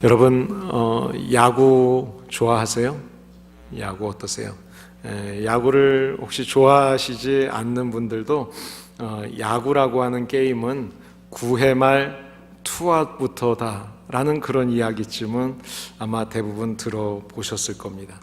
여러분 야구 좋아하세요? 야구 어떠세요? 야구를 혹시 좋아하시지 않는 분들도 야구라고 하는 게임은 9회 말 투아웃부터다 라는 그런 이야기쯤은 아마 대부분 들어보셨을 겁니다.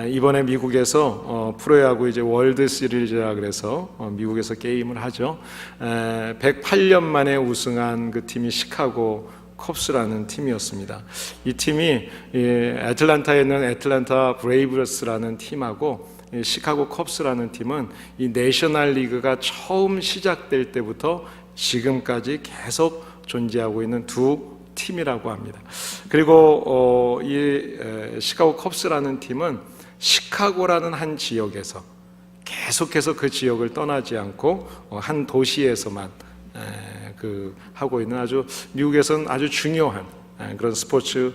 이번에 미국에서 프로야구 이제 월드 시리즈라 그래서 미국에서 게임을 하죠. 108년 만에 우승한 그 팀이 시카고 컵스라는 팀이었습니다. 이 팀이 애틀랜타에 있는 애틀랜타 브레이브스라는 팀하고 시카고 컵스라는 팀은 이 내셔널 리그가 처음 시작될 때부터 지금까지 계속 존재하고 있는 두 팀이라고 합니다. 그리고 이 시카고 컵스라는 팀은 시카고라는 한 지역에서 계속해서 그 지역을 떠나지 않고 한 도시에서만 하고 있는 아주 미국에서는 아주 중요한 그런 스포츠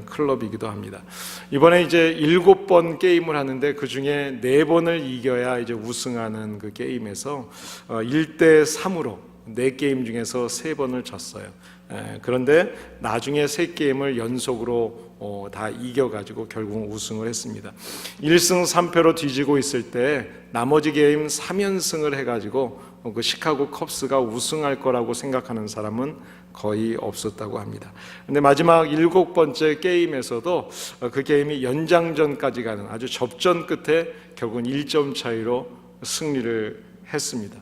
클럽이기도 합니다. 이번에 이제 7번 게임을 하는데 그 중에 4번을 이겨야 이제 우승하는 그 게임에서 1대3으로 4게임 중에서 3번을 졌어요. 그런데 나중에 3게임을 연속으로 다 이겨가지고 결국 우승을 했습니다. 1승 3패로 뒤지고 있을 때 나머지 게임 3연승을 해가지고 그 시카고 컵스가 우승할 거라고 생각하는 사람은 거의 없었다고 합니다. 근데 마지막 7번째 게임에서도 그 게임이 연장전까지 가는 아주 접전 끝에 결국은 1점 차이로 승리를 했습니다.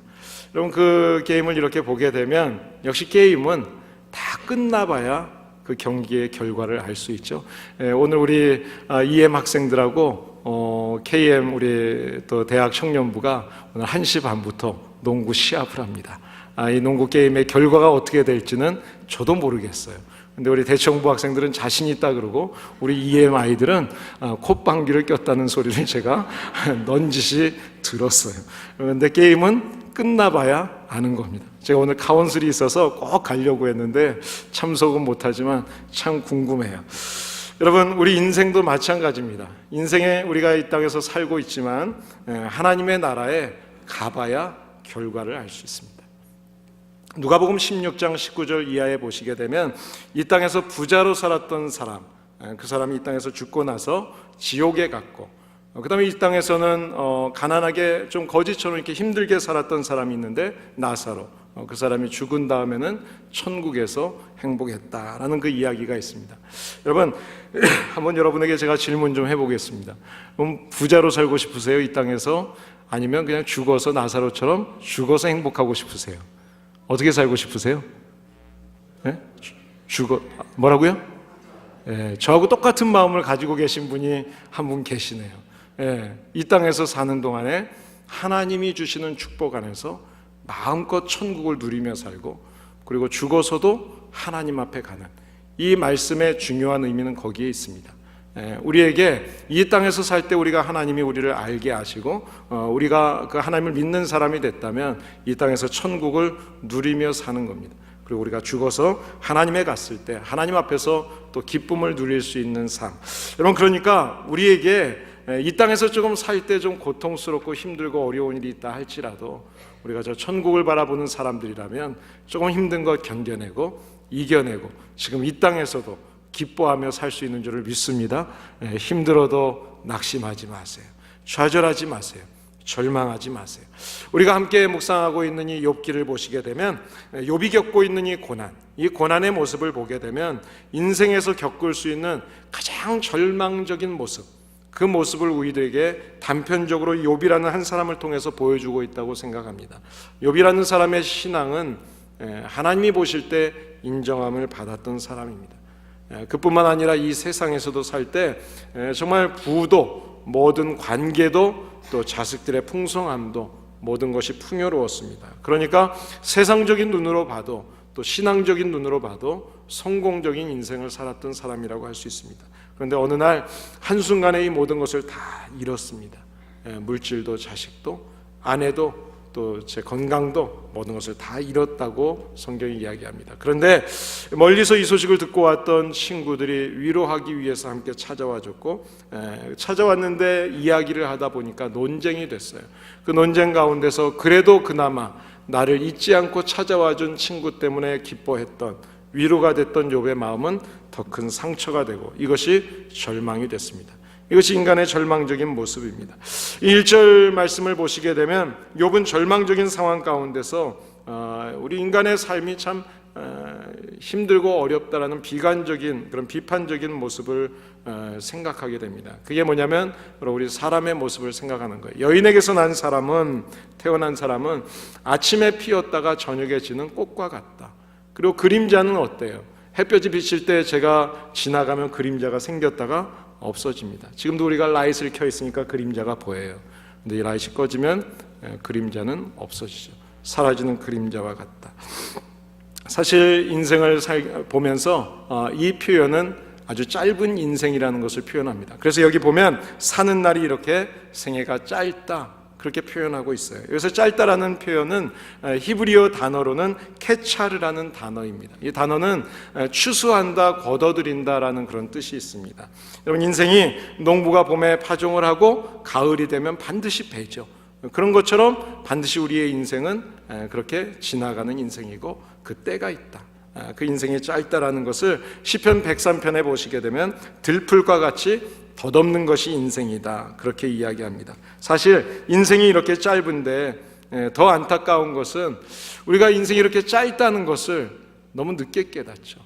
여러분 그 게임을 이렇게 보게 되면 역시 게임은 다 끝나봐야 그 경기의 결과를 알 수 있죠. 오늘 우리 EM 학생들하고 KM 우리 또 대학 청년부가 오늘 1시 반부터 농구 시합을 합니다. 이 농구 게임의 결과가 어떻게 될지는 저도 모르겠어요. 근데 우리 대청부 학생들은 자신 있다 그러고 우리 EM 아이들은 콧방귀를 꼈다는 소리를 제가 넌지시 들었어요. 그런데 게임은 끝나봐야 아는 겁니다. 제가 오늘 카운슬이 있어서 꼭 가려고 했는데 참석은 못하지만 참 궁금해요. 여러분 우리 인생도 마찬가지입니다. 인생에 우리가 이 땅에서 살고 있지만 하나님의 나라에 가봐야 결과를 알 수 있습니다. 누가복음 16장 19절 이하에 보시게 되면 이 땅에서 부자로 살았던 사람, 그 사람이 이 땅에서 죽고 나서 지옥에 갔고 그 다음에 이 땅에서는 가난하게 좀 거지처럼 이렇게 힘들게 살았던 사람이 있는데 나사로, 그 사람이 죽은 다음에는 천국에서 행복했다라는 그 이야기가 있습니다. 여러분 한번 여러분에게 제가 질문 좀 해보겠습니다. 그럼 부자로 살고 싶으세요? 이 땅에서? 아니면 그냥 죽어서 나사로처럼 죽어서 행복하고 싶으세요? 어떻게 살고 싶으세요? 뭐라고요? 저하고 똑같은 마음을 가지고 계신 분이 한 분 계시네요. 이 땅에서 사는 동안에 하나님이 주시는 축복 안에서 마음껏 천국을 누리며 살고 그리고 죽어서도 하나님 앞에 가는 이 말씀의 중요한 의미는 거기에 있습니다. 우리에게 이 땅에서 살 때 우리가 하나님이 우리를 알게 하시고 우리가 그 하나님을 믿는 사람이 됐다면 이 땅에서 천국을 누리며 사는 겁니다. 그리고 우리가 죽어서 하나님에 갔을 때 하나님 앞에서 또 기쁨을 누릴 수 있는 삶. 여러분 그러니까 우리에게 이 땅에서 조금 살 때 좀 고통스럽고 힘들고 어려운 일이 있다 할지라도 우리가 저 천국을 바라보는 사람들이라면 조금 힘든 것 견뎌내고 이겨내고 지금 이 땅에서도 기뻐하며 살 수 있는 줄을 믿습니다. 힘들어도 낙심하지 마세요. 좌절하지 마세요. 절망하지 마세요. 우리가 함께 묵상하고 있는 이 욥기를 보시게 되면 욥이 겪고 있는 이 고난의 모습을 보게 되면 인생에서 겪을 수 있는 가장 절망적인 모습, 그 모습을 우리들에게 단편적으로 욥이라는 한 사람을 통해서 보여주고 있다고 생각합니다. 욥이라는 사람의 신앙은 하나님이 보실 때 인정함을 받았던 사람입니다. 그뿐만 아니라 이 세상에서도 살 때 정말 부도 모든 관계도 또 자식들의 풍성함도 모든 것이 풍요로웠습니다. 그러니까 세상적인 눈으로 봐도 또 신앙적인 눈으로 봐도 성공적인 인생을 살았던 사람이라고 할 수 있습니다. 그런데 어느 날 한순간에 이 모든 것을 다 잃었습니다. 물질도 자식도 아내도 또 제 건강도 모든 것을 다 잃었다고 성경이 이야기합니다. 그런데 멀리서 이 소식을 듣고 왔던 친구들이 위로하기 위해서 함께 찾아와줬고 찾아왔는데 이야기를 하다 보니까 논쟁이 됐어요. 그 논쟁 가운데서 그래도 그나마 나를 잊지 않고 찾아와준 친구 때문에 기뻐했던 위로가 됐던 욥의 마음은 더 큰 상처가 되고 이것이 절망이 됐습니다. 이것이 인간의 절망적인 모습입니다. 이 1절 말씀을 보시게 되면 욥은 절망적인 상황 가운데서 우리 인간의 삶이 참 힘들고 어렵다라는 비관적인 그런 비판적인 모습을 생각하게 됩니다. 그게 뭐냐면 바로 우리 사람의 모습을 생각하는 거예요. 여인에게서 태어난 사람은 아침에 피었다가 저녁에 지는 꽃과 같다. 그리고 그림자는 어때요? 햇볕이 비칠 때 제가 지나가면 그림자가 생겼다가 없어집니다. 지금도 우리가 라이트를 켜 있으니까 그림자가 보여요. 근데 이 라이트가 꺼지면 그림자는 없어지죠. 사라지는 그림자와 같다. 사실 인생을 보면서 이 표현은 아주 짧은 인생이라는 것을 표현합니다. 그래서 여기 보면 사는 날이 이렇게 생애가 짧다 그렇게 표현하고 있어요. 여기서 짧다라는 표현은 히브리어 단어로는 케차르라는 단어입니다. 이 단어는 추수한다, 거둬들인다라는 그런 뜻이 있습니다. 여러분, 인생이 농부가 봄에 파종을 하고 가을이 되면 반드시 배죠. 그런 것처럼 반드시 우리의 인생은 그렇게 지나가는 인생이고 그 때가 있다. 그 인생이 짧다라는 것을 시편 103편에 보시게 되면 들풀과 같이 덧없는 것이 인생이다 그렇게 이야기합니다. 사실 인생이 이렇게 짧은데 더 안타까운 것은 우리가 인생이 이렇게 짧다는 것을 너무 늦게 깨닫죠.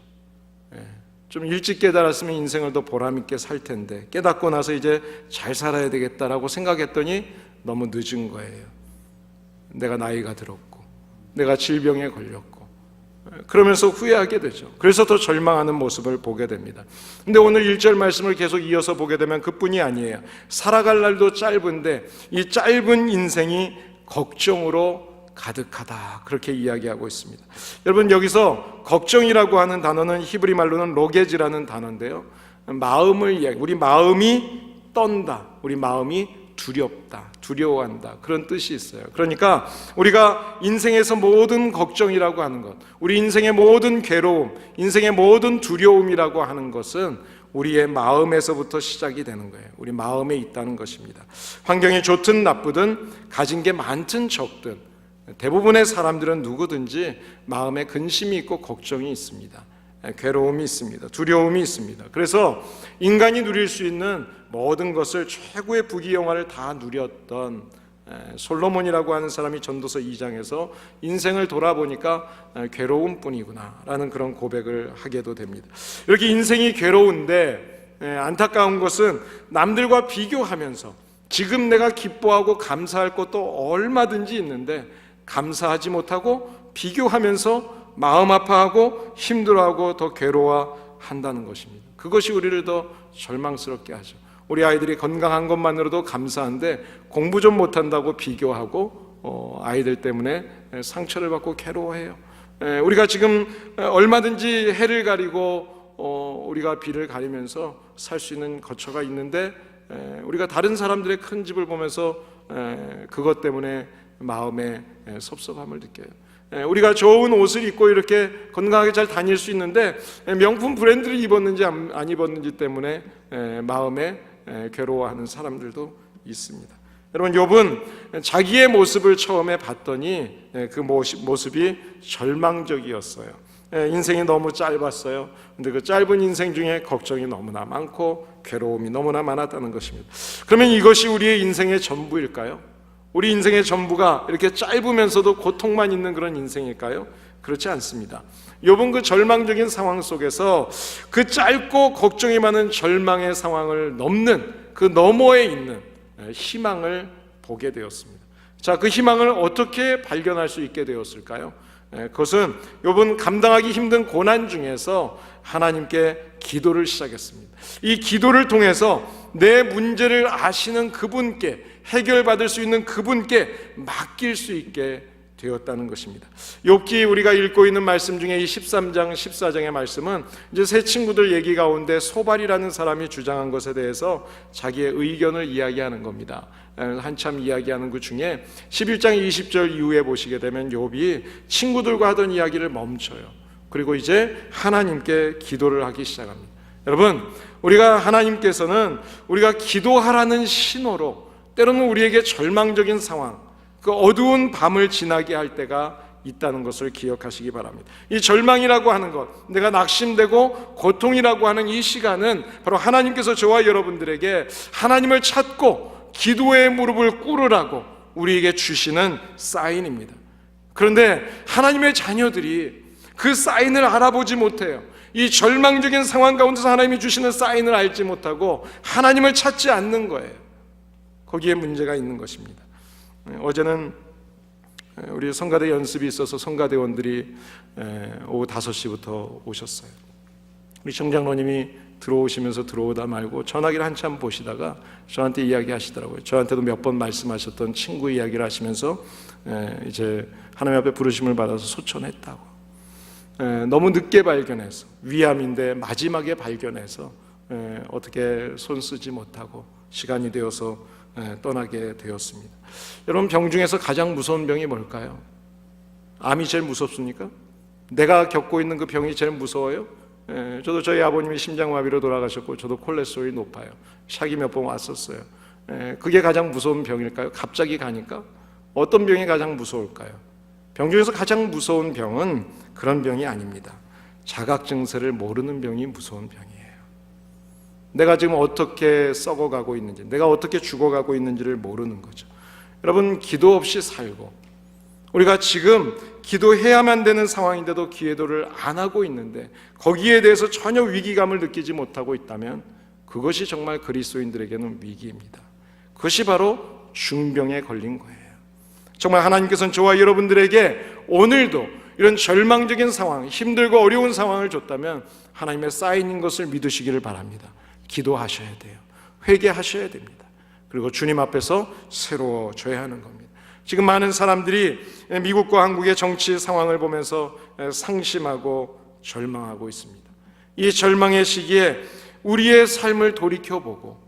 좀 일찍 깨달았으면 인생을 더 보람있게 살 텐데 깨닫고 나서 이제 잘 살아야 되겠다라고 생각했더니 너무 늦은 거예요. 내가 나이가 들었고 내가 질병에 걸렸고 그러면서 후회하게 되죠. 그래서 더 절망하는 모습을 보게 됩니다. 근데 오늘 1절 말씀을 계속 이어서 보게 되면 그뿐이 아니에요. 살아갈 날도 짧은데 이 짧은 인생이 걱정으로 가득하다 그렇게 이야기하고 있습니다. 여러분, 여기서 걱정이라고 하는 단어는 히브리 말로는 로게지라는 단어인데요, 우리 마음이 떤다, 우리 마음이 두렵다, 두려워한다 그런 뜻이 있어요. 그러니까 우리가 인생에서 모든 걱정이라고 하는 것, 우리 인생의 모든 괴로움, 인생의 모든 두려움이라고 하는 것은 우리의 마음에서부터 시작이 되는 거예요. 우리 마음에 있다는 것입니다. 환경이 좋든 나쁘든 가진 게 많든 적든 대부분의 사람들은 누구든지 마음에 근심이 있고 걱정이 있습니다. 괴로움이 있습니다. 두려움이 있습니다. 그래서 인간이 누릴 수 있는 모든 것을 최고의 부귀영화를 다 누렸던 솔로몬이라고 하는 사람이 전도서 2장에서 인생을 돌아보니까 괴로움뿐이구나 라는 그런 고백을 하게도 됩니다. 이렇게 인생이 괴로운데 안타까운 것은 남들과 비교하면서 지금 내가 기뻐하고 감사할 것도 얼마든지 있는데 감사하지 못하고 비교하면서 마음 아파하고 힘들어하고 더 괴로워한다는 것입니다. 그것이 우리를 더 절망스럽게 하죠. 우리 아이들이 건강한 것만으로도 감사한데 공부 좀 못한다고 비교하고 아이들 때문에 상처를 받고 괴로워해요. 우리가 지금 얼마든지 해를 가리고 우리가 비를 가리면서 살 수 있는 거처가 있는데 우리가 다른 사람들의 큰 집을 보면서 그것 때문에 마음에 섭섭함을 느껴요. 우리가 좋은 옷을 입고 이렇게 건강하게 잘 다닐 수 있는데 명품 브랜드를 입었는지 안 입었는지 때문에 마음에 괴로워하는 사람들도 있습니다. 여러분, 욥은 자기의 모습을 처음에 봤더니 그 모습이 절망적이었어요. 인생이 너무 짧았어요. 근데 그 짧은 인생 중에 걱정이 너무나 많고 괴로움이 너무나 많았다는 것입니다. 그러면 이것이 우리의 인생의 전부일까요? 우리 인생의 전부가 이렇게 짧으면서도 고통만 있는 그런 인생일까요? 그렇지 않습니다. 욥은 그 절망적인 상황 속에서 그 짧고 걱정이 많은 절망의 상황을 넘는 그 너머에 있는 희망을 보게 되었습니다. 자, 그 희망을 어떻게 발견할 수 있게 되었을까요? 그것은 욥은 감당하기 힘든 고난 중에서 하나님께 기도를 시작했습니다. 이 기도를 통해서 내 문제를 아시는 그분께, 해결받을 수 있는 그분께 맡길 수 있게 되었다는 것입니다. 욥기 우리가 읽고 있는 말씀 중에 이 13장, 14장의 말씀은 이제 세 친구들 얘기 가운데 소발이라는 사람이 주장한 것에 대해서 자기의 의견을 이야기하는 겁니다. 한참 이야기하는 그 중에 11장 20절 이후에 보시게 되면 욥이 친구들과 하던 이야기를 멈춰요. 그리고 이제 하나님께 기도를 하기 시작합니다. 여러분, 우리가 하나님께서는 우리가 기도하라는 신호로 때로는 우리에게 절망적인 상황, 그 어두운 밤을 지나게 할 때가 있다는 것을 기억하시기 바랍니다. 이 절망이라고 하는 것, 내가 낙심되고 고통이라고 하는 이 시간은 바로 하나님께서 저와 여러분들에게 하나님을 찾고 기도의 무릎을 꿇으라고 우리에게 주시는 사인입니다. 그런데 하나님의 자녀들이 그 사인을 알아보지 못해요. 이 절망적인 상황 가운데서 하나님이 주시는 사인을 알지 못하고 하나님을 찾지 않는 거예요. 거기에 문제가 있는 것입니다. 어제는 우리 성가대 연습이 있어서 성가대원들이 오후 5시부터 오셨어요. 우리 청장로님이 들어오시면서 들어오다 말고 전화기를 한참 보시다가 저한테 이야기하시더라고요. 저한테도 몇 번 말씀하셨던 친구 이야기를 하시면서 이제 하나님 앞에 부르심을 받아서 소천했다고. 너무 늦게 발견해서, 위암인데 마지막에 발견해서 어떻게 손 쓰지 못하고 시간이 되어서 떠나게 되었습니다. 여러분, 병 중에서 가장 무서운 병이 뭘까요? 암이 제일 무섭습니까? 내가 겪고 있는 그 병이 제일 무서워요? 저도 저희 아버님이 심장마비로 돌아가셨고 저도 콜레스테롤이 높아요. 샥이 몇 번 왔었어요. 그게 가장 무서운 병일까요? 갑자기 가니까? 어떤 병이 가장 무서울까요? 병 중에서 가장 무서운 병은 그런 병이 아닙니다. 자각 증세를 모르는 병이 무서운 병이에요. 내가 지금 어떻게 썩어가고 있는지, 내가 어떻게 죽어가고 있는지를 모르는 거죠. 여러분, 기도 없이 살고 우리가 지금 기도해야만 되는 상황인데도 기도를 안 하고 있는데 거기에 대해서 전혀 위기감을 느끼지 못하고 있다면 그것이 정말 그리스도인들에게는 위기입니다. 그것이 바로 중병에 걸린 거예요. 정말 하나님께서는 저와 여러분들에게 오늘도 이런 절망적인 상황, 힘들고 어려운 상황을 줬다면 하나님의 사인인 것을 믿으시기를 바랍니다. 기도하셔야 돼요. 회개하셔야 됩니다. 그리고 주님 앞에서 새로워져야 하는 겁니다. 지금 많은 사람들이 미국과 한국의 정치 상황을 보면서 상심하고 절망하고 있습니다. 이 절망의 시기에 우리의 삶을 돌이켜보고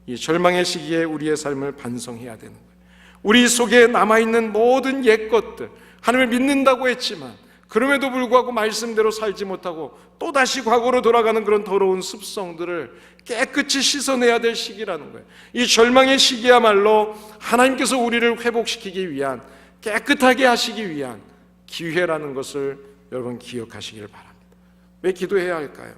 이 절망의 시기에 우리의 삶을 반성해야 되는 거예요. 우리 속에 남아있는 모든 옛 것들, 하나님을 믿는다고 했지만 그럼에도 불구하고 말씀대로 살지 못하고 또다시 과거로 돌아가는 그런 더러운 습성들을 깨끗이 씻어내야 될 시기라는 거예요. 이 절망의 시기야말로 하나님께서 우리를 회복시키기 위한, 깨끗하게 하시기 위한 기회라는 것을 여러분 기억하시길 바랍니다. 왜 기도해야 할까요?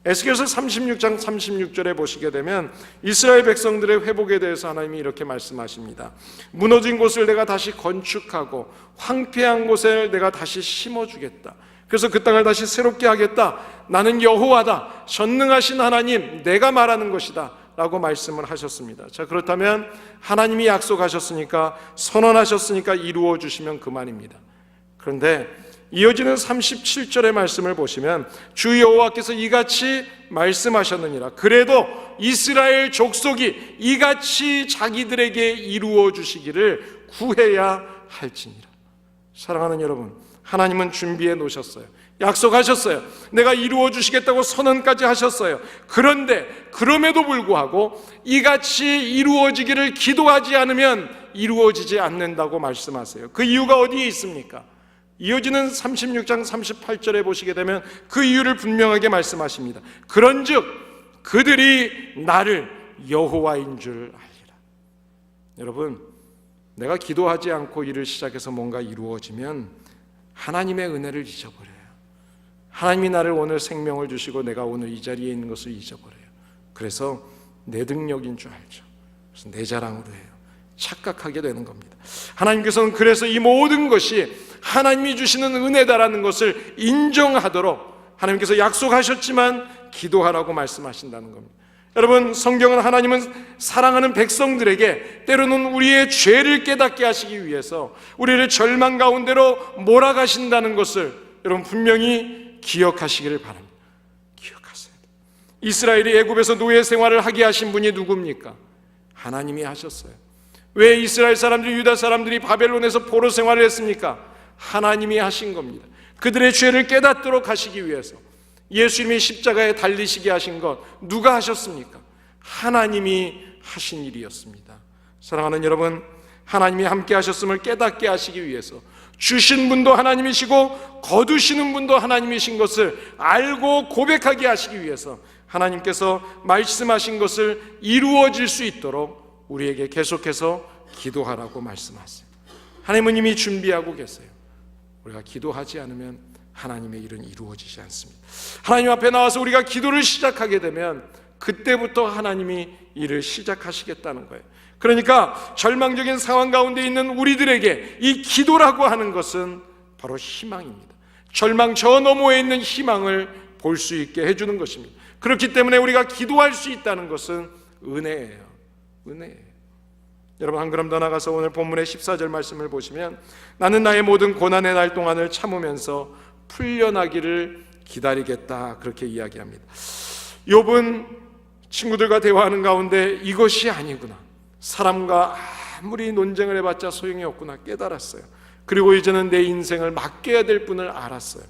에스겔서 36장 36절에 보시게 되면 이스라엘 백성들의 회복에 대해서 하나님이 이렇게 말씀하십니다. 무너진 곳을 내가 다시 건축하고 황폐한 곳에 내가 다시 심어주겠다. 그래서 그 땅을 다시 새롭게 하겠다. 나는 여호와다. 전능하신 하나님, 내가 말하는 것이다 라고 말씀을 하셨습니다. 자, 그렇다면 하나님이 약속하셨으니까, 선언하셨으니까 이루어 주시면 그만입니다. 그런데 이어지는 37절의 말씀을 보시면 주 여호와께서 이같이 말씀하셨느니라. 그래도 이스라엘 족속이 이같이 자기들에게 이루어 주시기를 구해야 할지니라. 사랑하는 여러분, 하나님은 준비해 놓으셨어요. 약속하셨어요. 내가 이루어 주시겠다고 선언까지 하셨어요. 그런데 그럼에도 불구하고 이같이 이루어지기를 기도하지 않으면 이루어지지 않는다고 말씀하세요. 그 이유가 어디에 있습니까? 이어지는 36장 38절에 보시게 되면 그 이유를 분명하게 말씀하십니다. 그런즉 그들이 나를 여호와인 줄 알리라. 여러분, 내가 기도하지 않고 일을 시작해서 뭔가 이루어지면 하나님의 은혜를 잊어버려요. 하나님이 나를 오늘 생명을 주시고 내가 오늘 이 자리에 있는 것을 잊어버려요. 그래서 내 능력인 줄 알죠. 그래서 내 자랑으로 해요. 착각하게 되는 겁니다. 하나님께서는 그래서 이 모든 것이 하나님이 주시는 은혜다라는 것을 인정하도록 하나님께서 약속하셨지만 기도하라고 말씀하신다는 겁니다. 여러분, 성경은 하나님은 사랑하는 백성들에게 때로는 우리의 죄를 깨닫게 하시기 위해서 우리를 절망 가운데로 몰아가신다는 것을 여러분 분명히 기억하시기를 바랍니다. 기억하세요. 이스라엘이 애굽에서 노예 생활을 하게 하신 분이 누굽니까? 하나님이 하셨어요. 왜 이스라엘 사람들이, 유다 사람들이 바벨론에서 포로 생활을 했습니까? 하나님이 하신 겁니다. 그들의 죄를 깨닫도록 하시기 위해서 예수님이 십자가에 달리시게 하신 것 누가 하셨습니까? 하나님이 하신 일이었습니다. 사랑하는 여러분, 하나님이 함께 하셨음을 깨닫게 하시기 위해서 주신 분도 하나님이시고 거두시는 분도 하나님이신 것을 알고 고백하게 하시기 위해서 하나님께서 말씀하신 것을 이루어질 수 있도록 우리에게 계속해서 기도하라고 말씀하세요. 하나님은 이미 준비하고 계세요. 우리가 기도하지 않으면 하나님의 일은 이루어지지 않습니다. 하나님 앞에 나와서 우리가 기도를 시작하게 되면 그때부터 하나님이 일을 시작하시겠다는 거예요. 그러니까 절망적인 상황 가운데 있는 우리들에게 이 기도라고 하는 것은 바로 희망입니다. 절망 저 너머에 있는 희망을 볼 수 있게 해주는 것입니다. 그렇기 때문에 우리가 기도할 수 있다는 것은 은혜예요. 은혜예요. 여러분, 한 걸음 더 나가서 오늘 본문의 14절 말씀을 보시면 나는 나의 모든 고난의 날 동안을 참으면서 풀려나기를 기다리겠다, 그렇게 이야기합니다. 욥은 친구들과 대화하는 가운데 이것이 아니구나, 사람과 아무리 논쟁을 해봤자 소용이 없구나 깨달았어요. 그리고 이제는 내 인생을 맡겨야 될 분을 알았어요.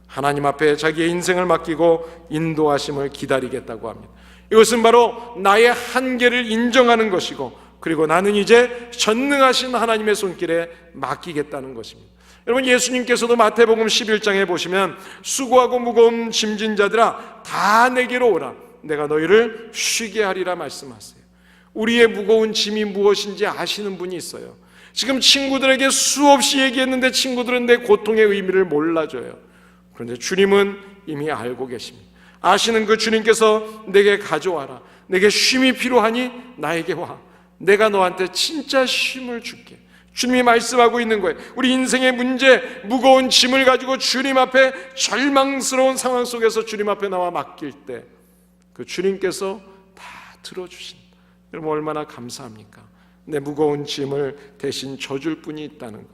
하나님 앞에 자기의 인생을 맡기고 인도하심을 기다리겠다고 합니다. 이것은 바로 나의 한계를 인정하는 것이고, 그리고 나는 이제 전능하신 하나님의 손길에 맡기겠다는 것입니다. 여러분, 예수님께서도 마태복음 11장에 보시면 수고하고 무거운 짐진 자들아 다 내게로 오라, 내가 너희를 쉬게 하리라 말씀하세요. 우리의 무거운 짐이 무엇인지 아시는 분이 있어요. 지금 친구들에게 수없이 얘기했는데 친구들은 내 고통의 의미를 몰라줘요. 그런데 주님은 이미 알고 계십니다. 아시는 그 주님께서 내게 가져와라, 내게 쉼이 필요하니 나에게 와, 내가 너한테 진짜 쉼을 줄게. 주님이 말씀하고 있는 거예요. 우리 인생의 문제, 무거운 짐을 가지고 주님 앞에 절망스러운 상황 속에서 주님 앞에 나와 맡길 때 그 주님께서 다 들어주신다. 여러분, 얼마나 감사합니까? 내 무거운 짐을 대신 져줄 분이 있다는 것,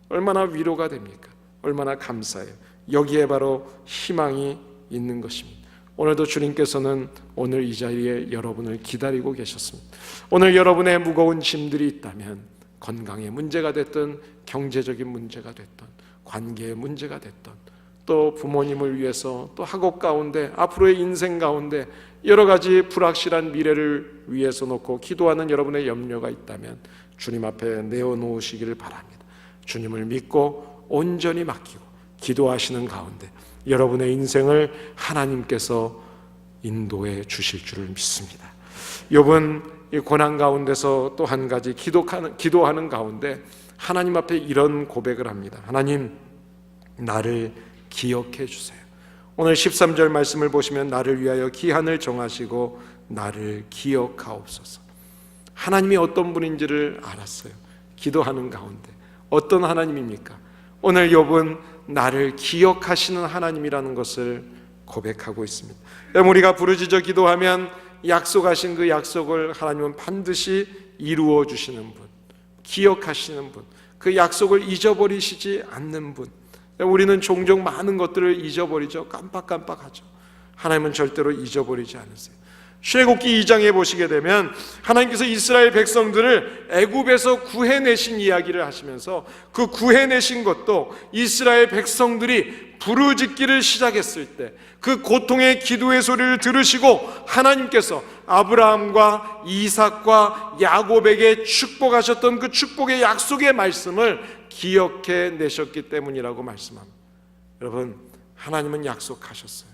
얼마나 위로가 됩니까? 얼마나 감사해요. 여기에 바로 희망이 있는 것입니다. 오늘도 주님께서는 오늘 이 자리에 여러분을 기다리고 계셨습니다. 오늘 여러분의 무거운 짐들이 있다면, 건강의 문제가 됐든 경제적인 문제가 됐든 관계의 문제가 됐든, 또 부모님을 위해서, 또 학업 가운데, 앞으로의 인생 가운데 여러 가지 불확실한 미래를 위해서 놓고 기도하는 여러분의 염려가 있다면 주님 앞에 내어놓으시기를 바랍니다. 주님을 믿고 온전히 맡기고 기도하시는 가운데 여러분의 인생을 하나님께서 인도해 주실 줄을 믿습니다. 욥은 이 고난 가운데서 또 한 가지 기도하는 가운데 하나님 앞에 이런 고백을 합니다. 하나님, 나를 기억해 주세요. 오늘 13절 말씀을 보시면 나를 위하여 기한을 정하시고 나를 기억하옵소서. 하나님이 어떤 분인지를 알았어요. 기도하는 가운데 어떤 하나님입니까? 오늘 욥은 나를 기억하시는 하나님이라는 것을 고백하고 있습니다. 우리가 부르짖어 기도하면 약속하신 그 약속을 하나님은 반드시 이루어 주시는 분, 기억하시는 분, 그 약속을 잊어버리시지 않는 분. 우리는 종종 많은 것들을 잊어버리죠. 깜빡깜빡하죠. 하나님은 절대로 잊어버리지 않으세요. 출애굽기 2장에 보시게 되면 하나님께서 이스라엘 백성들을 애굽에서 구해내신 이야기를 하시면서 그 구해내신 것도 이스라엘 백성들이 부르짖기를 시작했을 때 그 고통의 기도의 소리를 들으시고 하나님께서 아브라함과 이삭과 야곱에게 축복하셨던 그 축복의 약속의 말씀을 기억해 내셨기 때문이라고 말씀합니다. 여러분, 하나님은 약속하셨어요.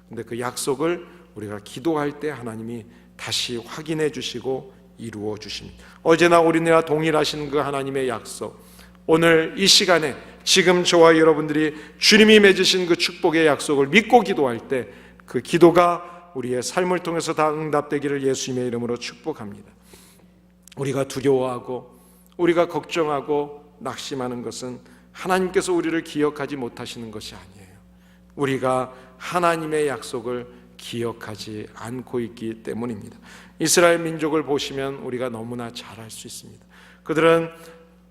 근데 그 약속을 우리가 기도할 때 하나님이 다시 확인해 주시고 이루어 주십니다. 어제나 오늘이나 동일하신 그 하나님의 약속, 오늘 이 시간에 지금 저와 여러분들이 주님이 맺으신 그 축복의 약속을 믿고 기도할 때 그 기도가 우리의 삶을 통해서 다 응답되기를 예수님의 이름으로 축복합니다. 우리가 두려워하고 우리가 걱정하고 낙심하는 것은 하나님께서 우리를 기억하지 못하시는 것이 아니에요. 우리가 하나님의 약속을 기억하지 않고 있기 때문입니다. 이스라엘 민족을 보시면 우리가 너무나 잘 알 수 있습니다. 그들은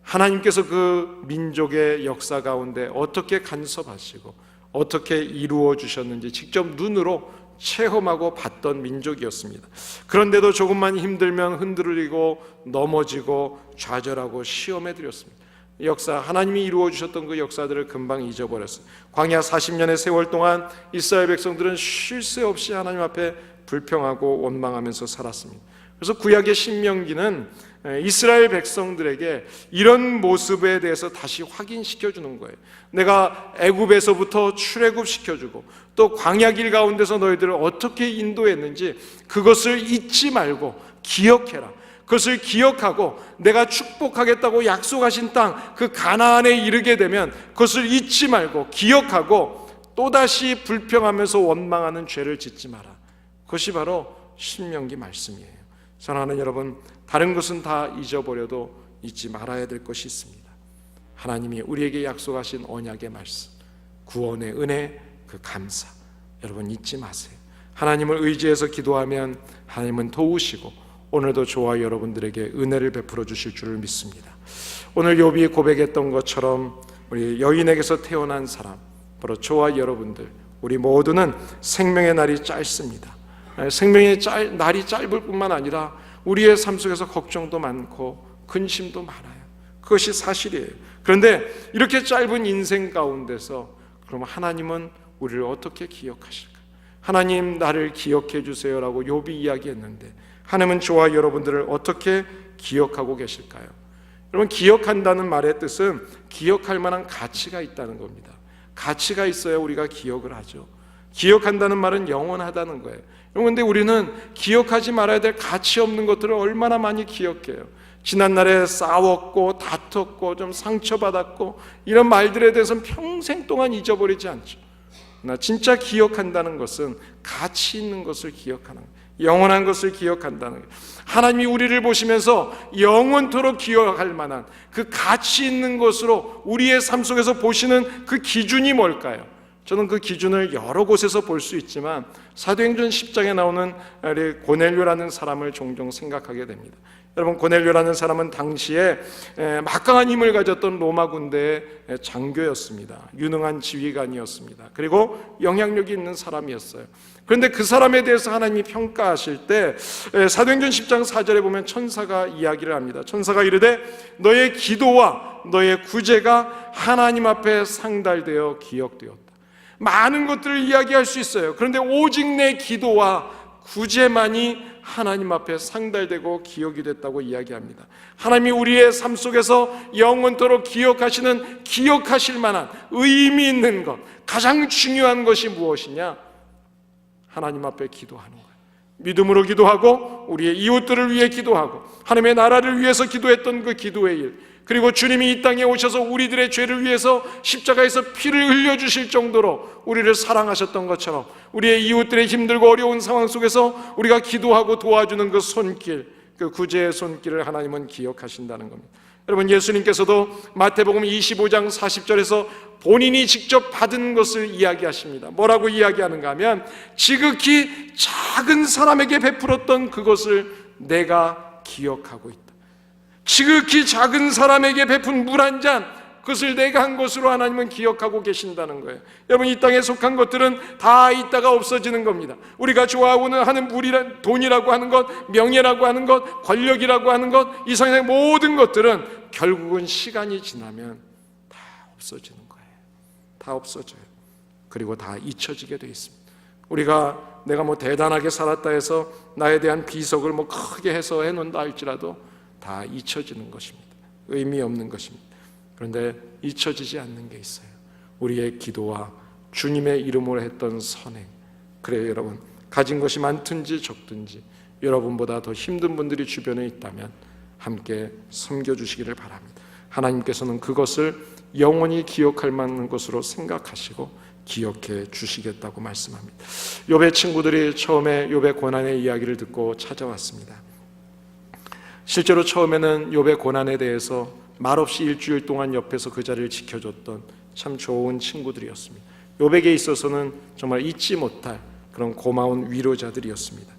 하나님께서 그 민족의 역사 가운데 어떻게 간섭하시고 어떻게 이루어 주셨는지 직접 눈으로 체험하고 봤던 민족이었습니다. 그런데도 조금만 힘들면 흔들리고 넘어지고 좌절하고 시험에 들였습니다. 역사, 하나님이 이루어 주셨던 그 역사들을 금방 잊어버렸어요. 광야 40년의 세월 동안 이스라엘 백성들은 쉴 새 없이 하나님 앞에 불평하고 원망하면서 살았습니다. 그래서 구약의 신명기는 이스라엘 백성들에게 이런 모습에 대해서 다시 확인시켜 주는 거예요. 내가 애굽에서부터 출애굽시켜주고 또 광야길 가운데서 너희들을 어떻게 인도했는지 그것을 잊지 말고 기억해라. 그것을 기억하고 내가 축복하겠다고 약속하신 땅 그 가나안에 이르게 되면 그것을 잊지 말고 기억하고 또다시 불평하면서 원망하는 죄를 짓지 마라. 그것이 바로 신명기 말씀이에요. 사랑하는 여러분, 다른 것은 다 잊어버려도 잊지 말아야 될 것이 있습니다. 하나님이 우리에게 약속하신 언약의 말씀, 구원의 은혜, 그 감사, 여러분 잊지 마세요. 하나님을 의지해서 기도하면 하나님은 도우시고 오늘도 저와 여러분들에게 은혜를 베풀어 주실 줄을 믿습니다. 오늘 욥이 고백했던 것처럼 우리 여인에게서 태어난 사람, 바로 저와 여러분들, 우리 모두는 생명의 날이 짧습니다. 생명의 날이 짧을 뿐만 아니라 우리의 삶 속에서 걱정도 많고 근심도 많아요. 그것이 사실이에요. 그런데 이렇게 짧은 인생 가운데서 그럼 하나님은 우리를 어떻게 기억하실까? 하나님 나를 기억해 주세요라고 욥이 이야기했는데 하나님은 저와 여러분들을 어떻게 기억하고 계실까요? 여러분, 기억한다는 말의 뜻은 기억할 만한 가치가 있다는 겁니다. 가치가 있어야 우리가 기억을 하죠. 기억한다는 말은 영원하다는 거예요. 그런데 우리는 기억하지 말아야 될 가치 없는 것들을 얼마나 많이 기억해요. 지난날에 싸웠고 다퉜고 좀 상처받았고 이런 말들에 대해서는 평생 동안 잊어버리지 않죠. 그러나 진짜 기억한다는 것은 가치 있는 것을 기억하는 거예요. 영원한 것을 기억한다는 거예요. 하나님이 우리를 보시면서 영원토록 기억할 만한 그 가치 있는 것으로 우리의 삶 속에서 보시는 그 기준이 뭘까요? 저는 그 기준을 여러 곳에서 볼 수 있지만 사도행전 10장에 나오는 고넬료라는 사람을 종종 생각하게 됩니다. 여러분, 고넬료라는 사람은 당시에 막강한 힘을 가졌던 로마 군대의 장교였습니다. 유능한 지휘관이었습니다. 그리고 영향력이 있는 사람이었어요. 그런데 그 사람에 대해서 하나님이 평가하실 때 사도행전 10장 4절에 보면 천사가 이야기를 합니다. 천사가 이르되 너의 기도와 너의 구제가 하나님 앞에 상달되어 기억되었다. 많은 것들을 이야기할 수 있어요. 그런데 오직 내 기도와 구제만이 하나님 앞에 상달되고 기억이 됐다고 이야기합니다. 하나님이 우리의 삶 속에서 영원토록 기억하시는, 기억하실 만한 의미 있는 것, 가장 중요한 것이 무엇이냐? 하나님 앞에 기도하는 거예요. 믿음으로 기도하고 우리의 이웃들을 위해 기도하고 하나님의 나라를 위해서 기도했던 그 기도의 일, 그리고 주님이 이 땅에 오셔서 우리들의 죄를 위해서 십자가에서 피를 흘려주실 정도로 우리를 사랑하셨던 것처럼 우리의 이웃들의 힘들고 어려운 상황 속에서 우리가 기도하고 도와주는 그 손길, 그 구제의 손길을 하나님은 기억하신다는 겁니다. 여러분, 예수님께서도 마태복음 25장 40절에서 본인이 직접 받은 것을 이야기하십니다. 뭐라고 이야기하는가 하면 지극히 작은 사람에게 베풀었던 그것을 내가 기억하고 있다. 지극히 작은 사람에게 베푼 물 한 잔, 그것을 내가 한 것으로 하나님은 기억하고 계신다는 거예요. 여러분, 이 땅에 속한 것들은 다 있다가 없어지는 겁니다. 우리가 좋아하고는 하는 돈이라고 하는 것, 명예라고 하는 것, 권력이라고 하는 것, 이 세상의 모든 것들은 결국은 시간이 지나면 다 없어지는 거예요. 다 없어져요. 그리고 다 잊혀지게 돼 있습니다. 우리가 내가 대단하게 살았다 해서 나에 대한 비석을 크게 해서 해놓는다 할지라도 다 잊혀지는 것입니다. 의미 없는 것입니다. 그런데 잊혀지지 않는 게 있어요. 우리의 기도와 주님의 이름으로 했던 선행. 그래요, 여러분. 가진 것이 많든지 적든지 여러분보다 더 힘든 분들이 주변에 있다면 함께 섬겨주시기를 바랍니다. 하나님께서는 그것을 영원히 기억할 만한 것으로 생각하시고 기억해 주시겠다고 말씀합니다. 욥의 친구들이 처음에 욥의 고난의 이야기를 듣고 찾아왔습니다. 실제로 처음에는 욥의 고난에 대해서 말없이 일주일 동안 옆에서 그 자리를 지켜줬던 참 좋은 친구들이었습니다. 욥에게 있어서는 정말 잊지 못할 그런 고마운 위로자들이었습니다.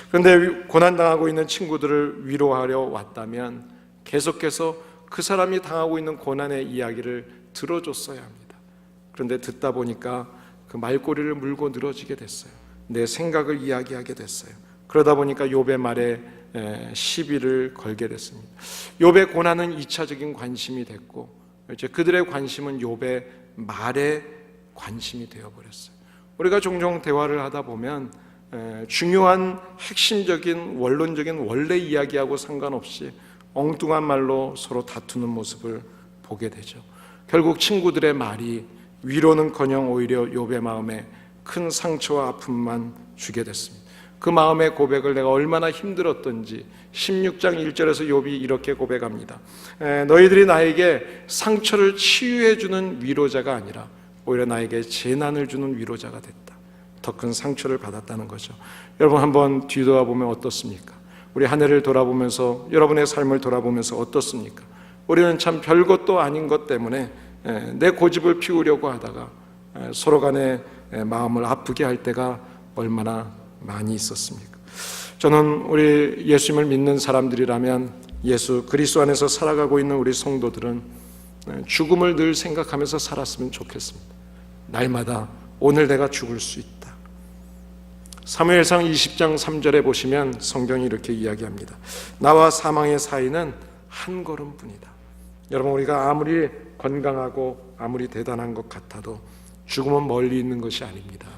그런데 고난당하고 있는 친구들을 위로하려 왔다면 계속해서 그 사람이 당하고 있는 고난의 이야기를 들어줬어야 합니다. 그런데 듣다 보니까 그 말꼬리를 물고 늘어지게 됐어요. 내 생각을 이야기하게 됐어요. 그러다 보니까 욥의 말에 시비를 걸게 됐습니다. 욥의 고난은 2차적인 관심이 됐고 이제 그들의 관심은 욥의 말에 관심이 되어버렸어요. 우리가 종종 대화를 하다 보면 중요한 핵심적인 원론적인 원래 이야기하고 상관없이 엉뚱한 말로 서로 다투는 모습을 보게 되죠. 결국 친구들의 말이 위로는커녕 오히려 욥의 마음에 큰 상처와 아픔만 주게 됐습니다. 그 마음의 고백을 내가 얼마나 힘들었던지 16장 1절에서 욥이 이렇게 고백합니다. 너희들이 나에게 상처를 치유해 주는 위로자가 아니라 오히려 나에게 재난을 주는 위로자가 됐다. 더 큰 상처를 받았다는 거죠. 여러분 한번 뒤돌아보면 어떻습니까? 우리 한 해를 돌아보면서 여러분의 삶을 돌아보면서 어떻습니까? 우리는 참 별것도 아닌 것 때문에 내 고집을 피우려고 하다가 서로 간에 마음을 아프게 할 때가 얼마나 많이 있었습니까? 저는 우리 예수님을 믿는 사람들이라면 예수 그리스도 안에서 살아가고 있는 우리 성도들은 죽음을 늘 생각하면서 살았으면 좋겠습니다. 날마다 오늘 내가 죽을 수 있다. 사무엘상 20장 3절에 보시면 성경이 이렇게 이야기합니다. 나와 사망의 사이는 한 걸음뿐이다. 여러분 우리가 아무리 건강하고 아무리 대단한 것 같아도 죽음은 멀리 있는 것이 아닙니다.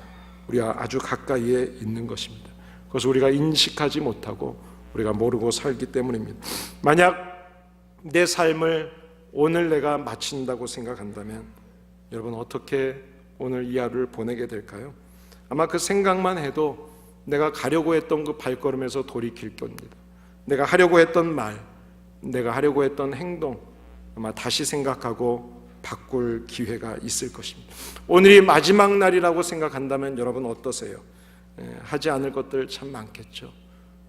우리가 아주 가까이에 있는 것입니다. 그것을 우리가 인식하지 못하고 우리가 모르고 살기 때문입니다. 만약 내 삶을 오늘 내가 마친다고 생각한다면 여러분 어떻게 오늘 이 하루를 보내게 될까요? 아마 그 생각만 해도 내가 가려고 했던 그 발걸음에서 돌이킬 겁니다. 내가 하려고 했던 말, 내가 하려고 했던 행동 아마 다시 생각하고 바꿀 기회가 있을 것입니다. 오늘이 마지막 날이라고 생각한다면 여러분 어떠세요? 하지 않을 것들 참 많겠죠.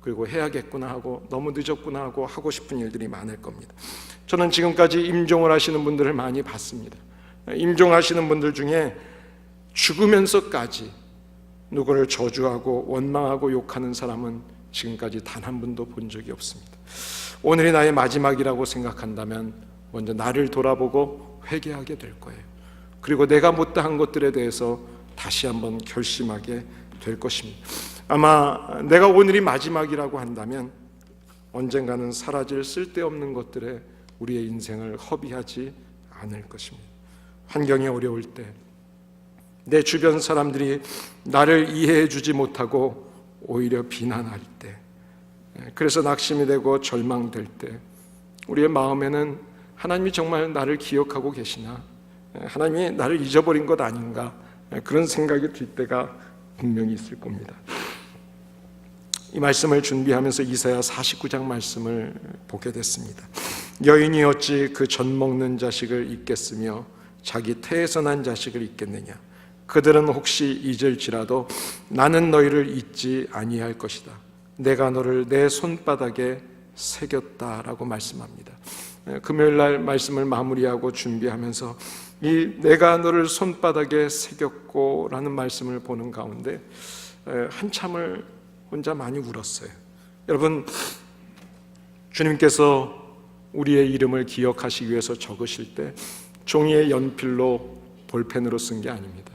그리고 해야겠구나 하고 너무 늦었구나 하고 하고 싶은 일들이 많을 겁니다. 저는 지금까지 임종을 하시는 분들을 많이 봤습니다. 임종하시는 분들 중에 죽으면서까지 누구를 저주하고 원망하고 욕하는 사람은 지금까지 단 한 분도 본 적이 없습니다. 오늘이 나의 마지막이라고 생각한다면 먼저 나를 돌아보고 회개하게 될 거예요. 그리고 내가 못다한 것들에 대해서 다시 한번 결심하게 될 것입니다. 아마 내가 오늘이 마지막이라고 한다면 언젠가는 사라질 쓸데없는 것들에 우리의 인생을 허비하지 않을 것입니다. 환경이 어려울 때, 내 주변 사람들이 나를 이해해 주지 못하고 오히려 비난할 때, 그래서 낙심이 되고 절망될 때 우리의 마음에는 하나님이 정말 나를 기억하고 계시나? 하나님이 나를 잊어버린 것 아닌가? 그런 생각이 들 때가 분명히 있을 겁니다. 이 말씀을 준비하면서 이사야 49장 말씀을 보게 됐습니다. 여인이 어찌 그 젖 먹는 자식을 잊겠으며 자기 태에서 난 자식을 잊겠느냐? 그들은 혹시 잊을지라도 나는 너희를 잊지 아니할 것이다. 내가 너를 내 손바닥에 새겼다라고 말씀합니다. 금요일 날 말씀을 마무리하고 준비하면서 이 내가 너를 손바닥에 새겼고 라는 말씀을 보는 가운데 한참을 혼자 많이 울었어요. 여러분, 주님께서 우리의 이름을 기억하시기 위해서 적으실 때 종이에 연필로 볼펜으로 쓴 게 아닙니다.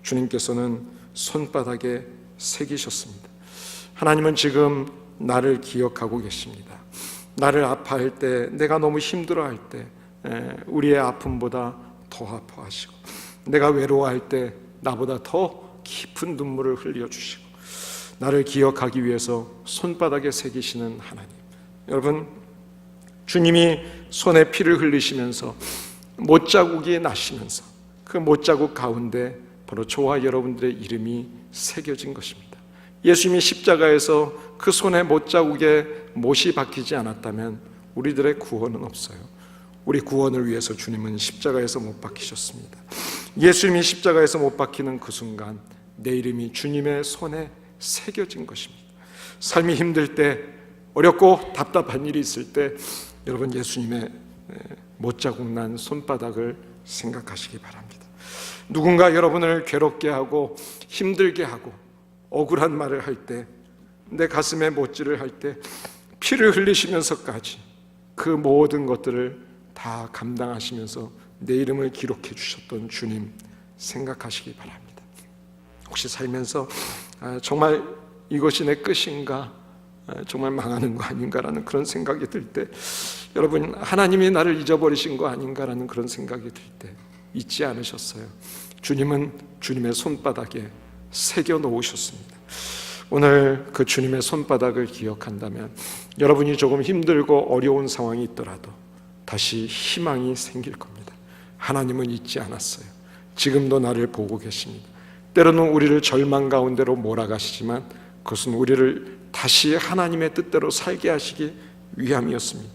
주님께서는 손바닥에 새기셨습니다. 하나님은 지금 나를 기억하고 계십니다. 나를 아파할 때, 내가 너무 힘들어할 때 우리의 아픔보다 더 아파하시고, 내가 외로워할 때 나보다 더 깊은 눈물을 흘려주시고, 나를 기억하기 위해서 손바닥에 새기시는 하나님. 여러분, 주님이 손에 피를 흘리시면서 못자국이 나시면서 그 못자국 가운데 바로 저와 여러분들의 이름이 새겨진 것입니다. 예수님이 십자가에서 그 손에 못자국에 못이 박히지 않았다면 우리들의 구원은 없어요. 우리 구원을 위해서 주님은 십자가에서 못 박히셨습니다. 예수님이 십자가에서 못 박히는 그 순간 내 이름이 주님의 손에 새겨진 것입니다. 삶이 힘들 때, 어렵고 답답한 일이 있을 때 여러분 예수님의 못자국 난 손바닥을 생각하시기 바랍니다. 누군가 여러분을 괴롭게 하고 힘들게 하고 억울한 말을 할 때, 내 가슴에 못질을 할 때 피를 흘리시면서까지 그 모든 것들을 다 감당하시면서 내 이름을 기록해 주셨던 주님 생각하시기 바랍니다. 혹시 살면서 정말 이것이 내 끝인가, 정말 망하는 거 아닌가라는 그런 생각이 들 때, 여러분 하나님이 나를 잊어버리신 거 아닌가라는 그런 생각이 들 때 잊지 않으셨어요. 주님은 주님의 손바닥에 새겨 놓으셨습니다. 오늘 그 주님의 손바닥을 기억한다면 여러분이 조금 힘들고 어려운 상황이 있더라도 다시 희망이 생길 겁니다. 하나님은 잊지 않았어요. 지금도 나를 보고 계십니다. 때로는 우리를 절망 가운데로 몰아가시지만 그것은 우리를 다시 하나님의 뜻대로 살게 하시기 위함이었습니다.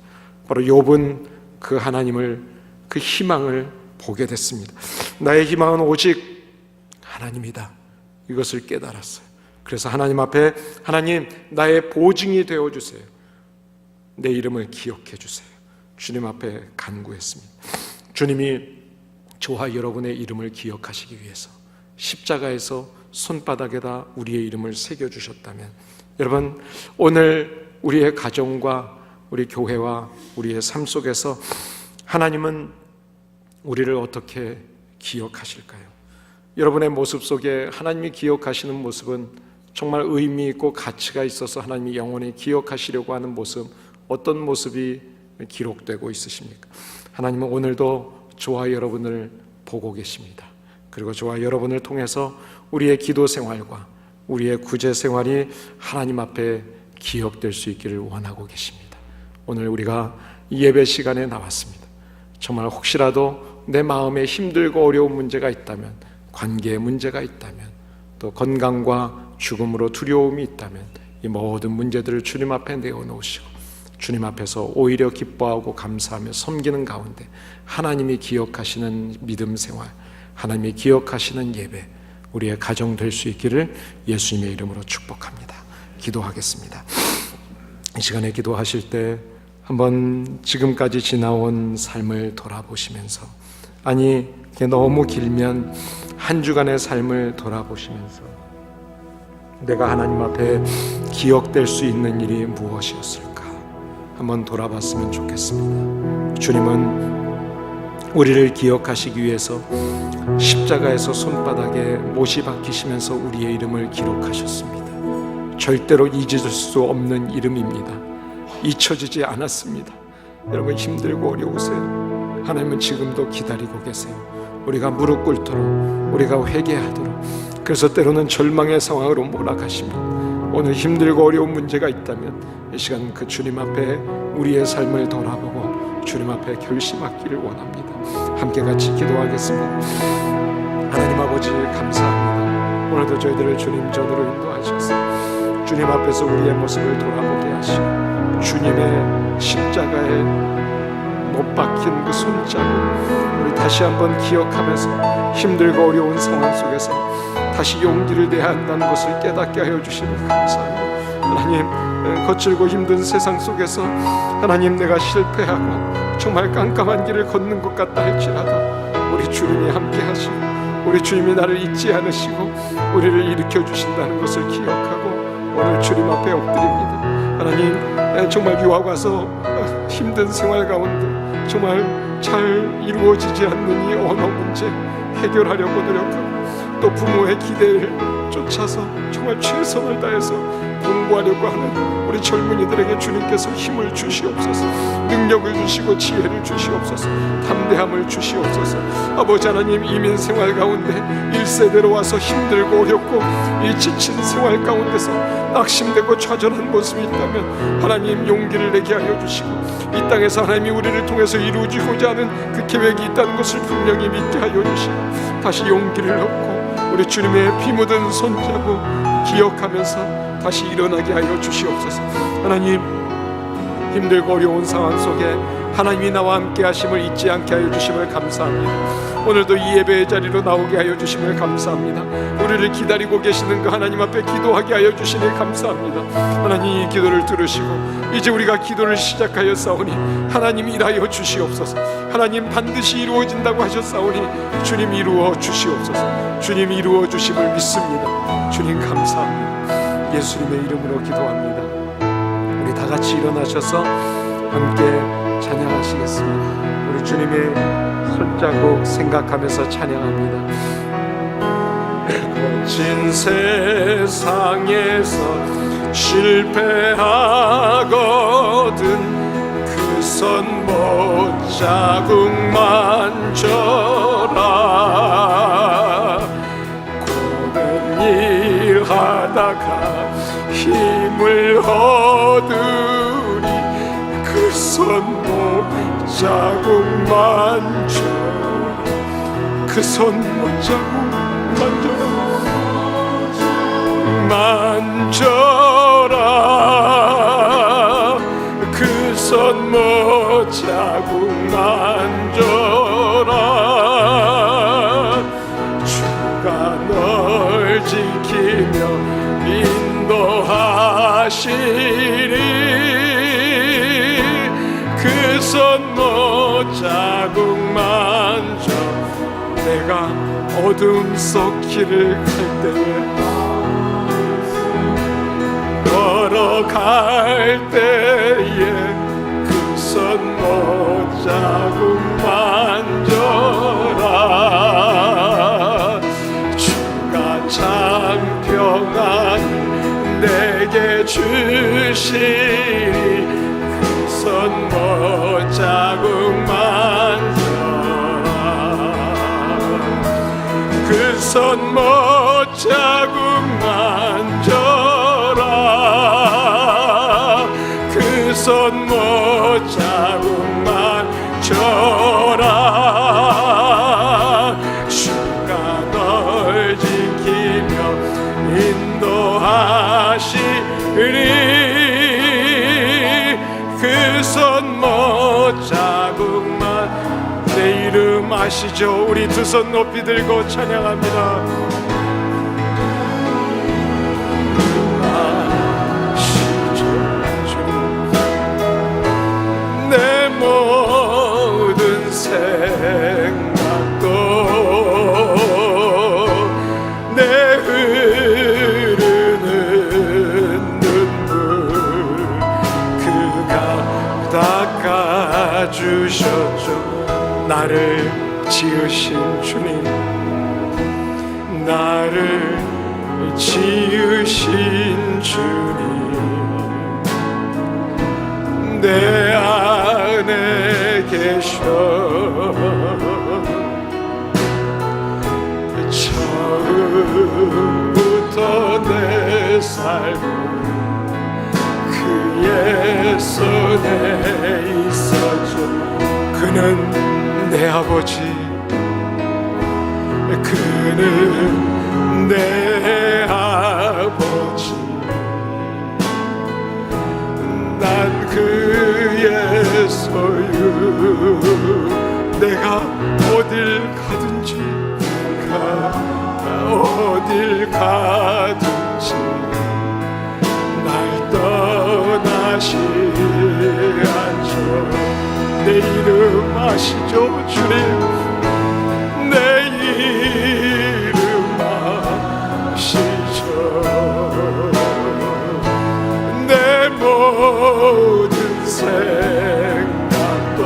바로 욥은 그 하나님을, 그 희망을 보게 됐습니다. 나의 희망은 오직 하나님이다, 이것을 깨달았어요. 그래서 하나님 앞에, 하나님 나의 보증이 되어주세요, 내 이름을 기억해 주세요, 주님 앞에 간구했습니다. 주님이 저와 여러분의 이름을 기억하시기 위해서 십자가에서 손바닥에다 우리의 이름을 새겨주셨다면, 여러분 오늘 우리의 가정과 우리 교회와 우리의 삶 속에서 하나님은 우리를 어떻게 기억하실까요? 여러분의 모습 속에 하나님이 기억하시는 모습은 정말 의미 있고 가치가 있어서 하나님이 영원히 기억하시려고 하는 모습, 어떤 모습이 기록되고 있으십니까? 하나님은 오늘도 저와 여러분을 보고 계십니다. 그리고 저와 여러분을 통해서 우리의 기도 생활과 우리의 구제 생활이 하나님 앞에 기억될 수 있기를 원하고 계십니다. 오늘 우리가 예배 시간에 나왔습니다. 정말 혹시라도 내 마음에 힘들고 어려운 문제가 있다면, 관계의 문제가 있다면, 또 건강과 죽음으로 두려움이 있다면, 이 모든 문제들을 주님 앞에 내어놓으시고 주님 앞에서 오히려 기뻐하고 감사하며 섬기는 가운데 하나님이 기억하시는 믿음 생활, 하나님이 기억하시는 예배, 우리의 가정 될 수 있기를 예수님의 이름으로 축복합니다. 기도하겠습니다. 이 시간에 기도하실 때 한번 지금까지 지나온 삶을 돌아보시면서, 아니 그게 너무 길면 한 주간의 삶을 돌아보시면서 내가 하나님 앞에 기억될 수 있는 일이 무엇이었을까 한번 돌아봤으면 좋겠습니다. 주님은 우리를 기억하시기 위해서 십자가에서 손바닥에 못이 박히시면서 우리의 이름을 기록하셨습니다. 절대로 잊을 수 없는 이름입니다. 잊혀지지 않았습니다. 여러분 힘들고 어려우세요? 하나님은 지금도 기다리고 계세요. 우리가 무릎 꿇도록, 우리가 회개하도록. 그래서 때로는 절망의 상황으로 몰아가십니다. 오늘 힘들고 어려운 문제가 있다면 이 시간 그 주님 앞에 우리의 삶을 돌아보고 주님 앞에 결심하기를 원합니다. 함께 같이 기도하겠습니다. 하나님 아버지 감사합니다. 오늘도 저희들을 주님 전으로 인도하셔서 주님 앞에서 우리의 모습을 돌아보게 하시고 주님의 십자가에 못 박힌 그 손자국 우리 다시 한번 기억하면서 힘들고 어려운 상황 속에서 다시 용기를 내야 한다는 것을 깨닫게 하여 주시니 감사합니다. 하나님, 거칠고 힘든 세상 속에서 하나님, 내가 실패하고 정말 깜깜한 길을 걷는 것 같다 할지라도 우리 주님이 함께 하시고 우리 주님이 나를 잊지 않으시고 우리를 일으켜 주신다는 것을 기억하고 오늘 주님 앞에 엎드립니다. 하나님, 정말 유학 와서 힘든 생활 가운데 정말 잘 이루어지지 않는 이 언어 문제 해결하려고 노력하고 또 부모의 기대를 쫓아서 정말 최선을 다해서 공부하려고 하는 우리 젊은이들에게 주님께서 힘을 주시옵소서, 능력을 주시고 지혜를 주시옵소서, 담대함을 주시옵소서. 아버지 하나님, 이민 생활 가운데 1세대로 와서 힘들고 어렵고 이 지친 생활 가운데서 낙심되고 좌절한 모습이 있다면 하나님 용기를 내게 하여 주시고 이 땅에서 하나님이 우리를 통해서 이루어지고자 하는 그 계획이 있다는 것을 분명히 믿게 하여 주시고 다시 용기를 얻고 우리 주님의 피 묻은 손자국 기억하면서 다시 일어나게 하여 주시옵소서. 하나님, 힘들고 어려운 상황 속에 하나님이 나와 함께 하심을 잊지 않게 하여 주심을 감사합니다. 오늘도 이 예배의 자리로 나오게 하여 주심을 감사합니다. 우리를 기다리고 계시는 그 하나님 앞에 기도하게 하여 주시니 감사합니다. 하나님, 이 기도를 들으시고 이제 우리가 기도를 시작하여 싸우니 하나님 일하여 주시옵소서. 하나님, 반드시 이루어진다고 하셨사오니 주님 이루어 주시옵소서. 주님 이루어 주심을 믿습니다. 주님 감사합니다. 예수님의 이름으로 기도합니다. 우리 다 같이 일어나셔서 함께 찬양하시겠습니다. 우리 주님의 손자국 생각하면서 찬양합니다. 거친 세상에서 실패하거든 그 손 못자국만 줘라. 고된 일 하다가 힘을 얻으리 그 손 못자국만 줘. 그 손 못자국만 줘라. 만져라 그 손목 자국 만져라 주가 널 지키며 인도하시리 그 손목 자국 만져 내가 어둠 속 길을 갈 때에 걸어갈 때에 그 손목 자국 만져라 주가 참 평안 내게 주시리 그 손목 자국 만져라 그 손목 자국 만져라 그 손목 자국 만져라 주가 널 지키며 인도하시리 그 손목 자국만 내 이름 아시죠? 우리 두 손 높이 들고 찬양합니다. 아시죠? 내 모든 생각도 내 흐르는 눈물 그가 닦아주셨죠. 나를 지으신 주님 나를 지으신 주님 내 안에 계셔 처음부터 내 삶은 그의 손에 있었죠. 그는 내 아버지 그는 내 아버지 난 그의 소유 내가 어딜 가든지 어딜 가든지 날 떠나시 않죠. 내 이름 아시죠 주님 내 이름 아시죠 내 모든 생각도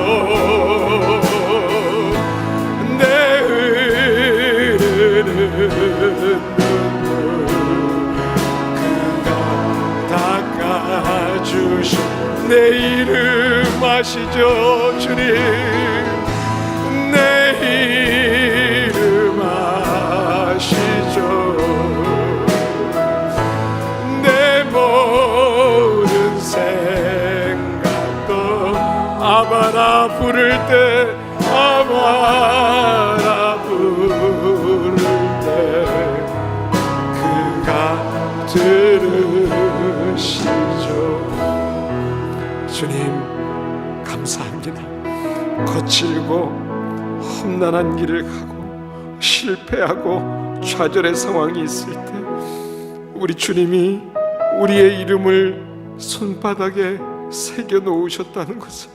내 흐르는 눈물 그가 닦아주신 내 이름 아시죠 주님 내 이름 아시죠 내 모든 생각도 아바라 부를 때 아바라 부를 때 그가 들으시죠. 주님 감사합니다. 거칠고 험난한 길을 가고 실패하고 좌절의 상황이 있을 때 우리 주님이 우리의 이름을 손바닥에 새겨 놓으셨다는 것을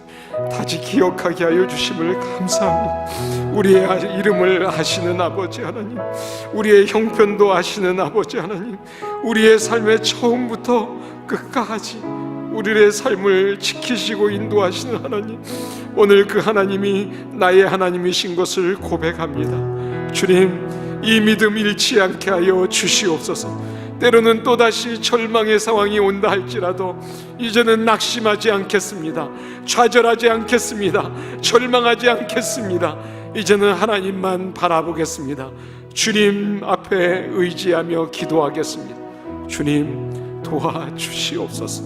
다시 기억하게 하여 주심을 감사합니다. 우리의 이름을 아시는 아버지 하나님, 우리의 형편도 아시는 아버지 하나님, 우리의 삶의 처음부터 끝까지 우리의 삶을 지키시고 인도하시는 하나님, 오늘 그 하나님이 나의 하나님이신 것을 고백합니다. 주님, 이 믿음 잃지 않게 하여 주시옵소서. 때로는 또다시 절망의 상황이 온다 할지라도 이제는 낙심하지 않겠습니다. 좌절하지 않겠습니다. 절망하지 않겠습니다. 이제는 하나님만 바라보겠습니다. 주님 앞에 의지하며 기도하겠습니다. 주님 도와주시옵소서.